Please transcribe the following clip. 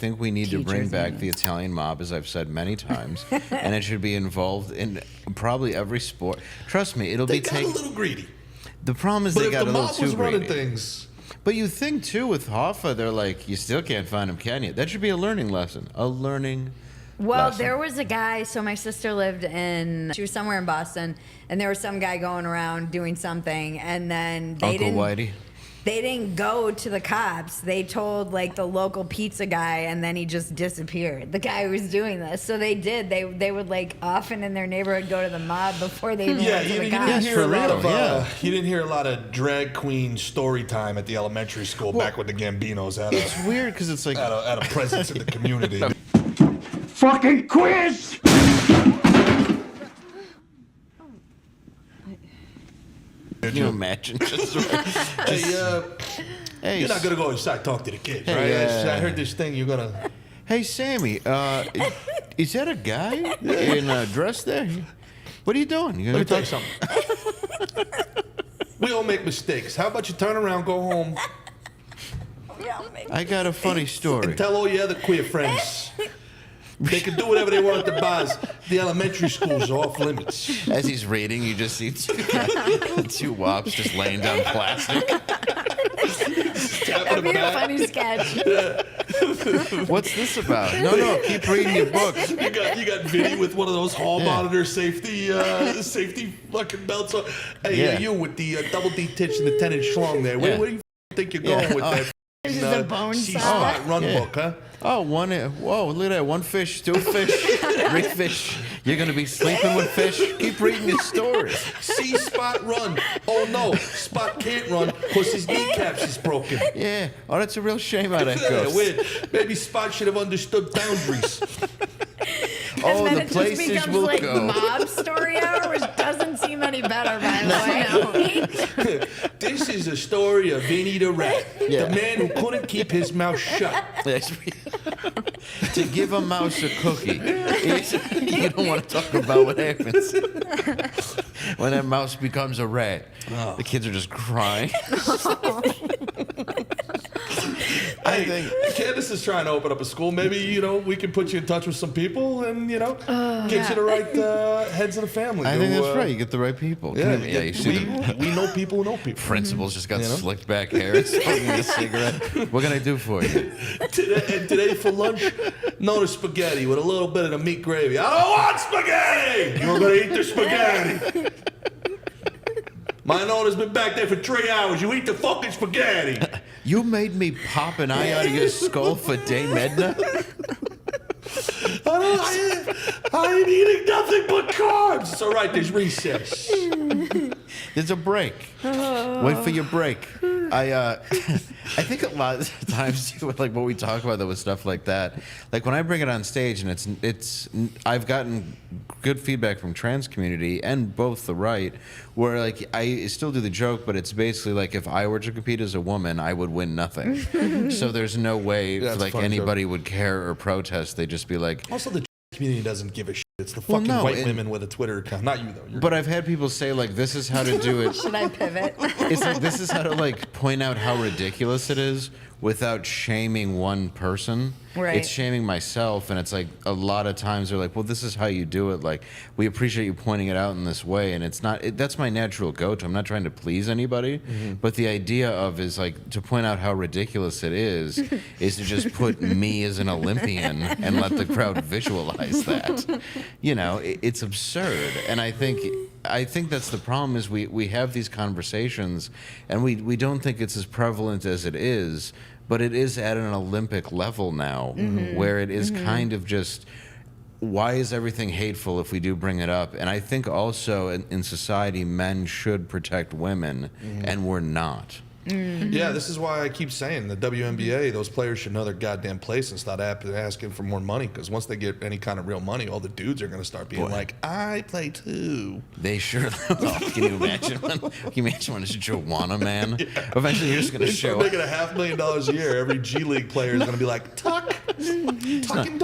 think we need to bring Teachers back union. the Italian mob, as I've said many times, and it should be involved in probably every sport. Trust me, it'll They be got a little greedy. The problem is But they if got the a little mob too was running greedy. things, But you think too with Hoffa, they're like, you still can't find him, can you? That should be a learning lesson. A learning. Well, lesson. there was a guy. So my sister lived she was somewhere in Boston, and there was some guy going around doing something, and then they Uncle didn't. Whitey. They didn't go to the cops. They told like the local pizza guy, and then he just disappeared. The guy who was doing this. So they did. They would like often in their neighborhood go to the mob before they even yeah, went to you the didn't cops. hear for a lot real, of yeah. you didn't hear a lot of drag queen story time at the elementary school back with the Gambinos at It's weird because it's like. a presence in the community. Fucking quiz! Can you imagine? Just, hey, You're not gonna go inside and talk to the kids, Hey, right? I heard this thing. You're gonna. Hey, Sammy, is that a guy in a dress there? What are you doing? You Let gonna me tell you something. We all make mistakes. How about you turn around, go home, I got a funny story. and tell all your other queer friends they can do whatever they want at the bars. The elementary schools are off limits. As he's reading, you just see two wops just laying down plastic. That'd be a funny sketch. What's this about? No, keep reading your book. You got Vinny with one of those hall Yeah. monitor safety fucking belts on. Hey, Yeah. you with the double D titch and the 10-inch schlong there. Where Yeah. do you think you're going with that? This is a bone saw. C-spot run Yeah. book, huh? Oh, whoa, look at that. One fish, two fish, three fish. You're going to be sleeping with fish? Keep reading your story. C-spot run. Oh no, Spot can't run because his kneecaps is broken. Yeah. Oh, that's a real shame how that Yeah, goes. weird. Maybe Spot should have understood boundaries. Oh, and the then it places just becomes we'll like go. mob story hour, which doesn't seem any better, by the way. This is a story of Vinny the Rat, Yeah. the man who couldn't keep his mouth shut. To give a mouse a cookie. You don't want to talk about what happens when that mouse becomes a rat. Oh. The kids are just crying. Hey, Candace is trying to open up a school. Maybe, we can put you in touch with some people and, get you the right heads of the family. I think that's right. You get the right people. Yeah, You see the we know people who know people. principal's just got slicked back hair and smoking a cigarette. What can I do for you? Today for lunch, no spaghetti with a little bit of the meat gravy. I don't want spaghetti! You're going to eat the spaghetti. My owner's been back there for 3 hours. You eat the fucking spaghetti. You made me pop an eye out of your skull for Dame Edna? I ain't eating nothing but carbs. It's all right, there's recess. There's a break. Wait for your break. I think a lot of times too, like what we talk about though with stuff like that, like when I bring it on stage and it's I've gotten good feedback from trans community and both the right, where like I still do the joke, but it's basically like if I were to compete as a woman, I would win nothing. So there's no way Yeah, it's a like fun anybody would care or protest. They'd just be like. Also, the community doesn't give a shit. It's the Well, fucking no, white women with a Twitter account. Not you, though. You're But I've had people say like this is how to do it. Should I pivot? It's like this is how to like point out how ridiculous it is without shaming one person. Right. It's shaming myself, and it's like a lot of times they're like, "Well, this is how you do it. Like, we appreciate you pointing it out in this way." And it's not. That's my natural go-to. I'm not trying to please anybody, but the idea of is like to point out how ridiculous it is to just put me as an Olympian and let the crowd visualize that. It's absurd, and I think that's the problem is we have these conversations and we don't think it's as prevalent as it is, but it is at an Olympic level now where it is kind of just why is everything hateful if we do bring it up? And I think also in society men should protect women and we're not. Yeah, this is why I keep saying the WNBA, those players should know their goddamn place and start asking for more money. Because once they get any kind of real money, all the dudes are going to start being like, I play too. They sure. Well, can you imagine when it's Joanna, man? Yeah. Eventually, you're just going to They show start making $500,000 a year. Every G League player is going to be like, tuck and dunk.